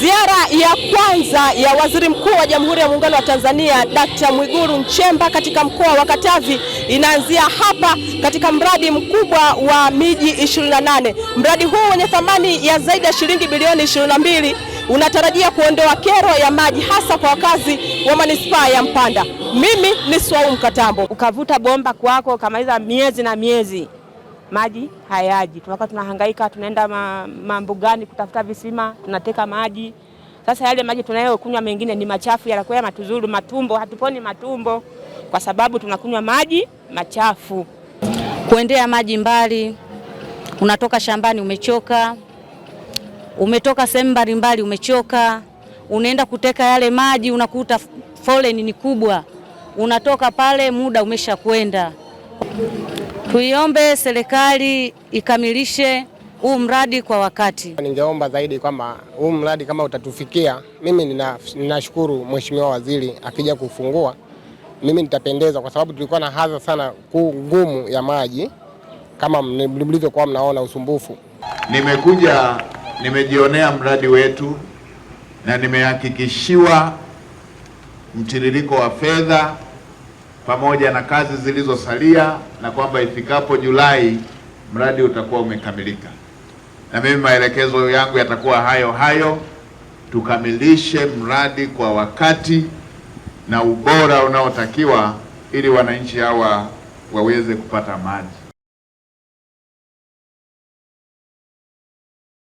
Ziara ya kwanza ya Waziri Mkuu wa Jamhuri ya Muungano wa Tanzania Dr. Mwigulu Nchemba katika mkoa wa Katavi inaanzia hapa katika mradi mkubwa wa miji 28. Mradi huu wenye thamani ya zaidi ya shilingi bilioni 22 unatarajia kuondoa kero ya maji hasa kwa wakazi wa manispaa ya Mpanda. Mimi ni Swaumu Katambo. Ukavuta bomba kwako kamaliza miezi na miezi, maji hayaji. Tunakuwa tunahangaika, tunaenda mambugani kutafuta visima, tunateka maji. Sasa yale maji tunayokunywa mengine ni machafu, yanakuwa matuzuru matumbo, hatuponi matumbo kwa sababu tunakunywa maji machafu. Kuendea maji mbali, unatoka shambani umechoka, umetoka sehemu mbalimbali umechoka, unaenda kuteka yale maji, unakuta foleni ni kubwa, unatoka pale muda umesha kwenda. Tuiombe serikali ikamilishe huu mradi kwa wakati. Ningeomba zaidi kwamba huu mradi kama utatufikia, mimi ninashukuru Mheshimiwa Waziri akija kufungua, mimi nitapendeza kwa sababu tulikuwa na hadha sana ngumu ya maji kama mlivyokuwa mnaona usumbufu. Nimekuja nimejionea mradi wetu na nimehakikishiwa mtiririko wa fedha pamoja na kazi zilizosalia, na kwamba ifikapo Julai mradi utakuwa umekamilika. Na mimi maelekezo yangu yatakuwa hayo, tukamilishe mradi kwa wakati na ubora unaotakiwa ili wananchi hawa waweze kupata maji.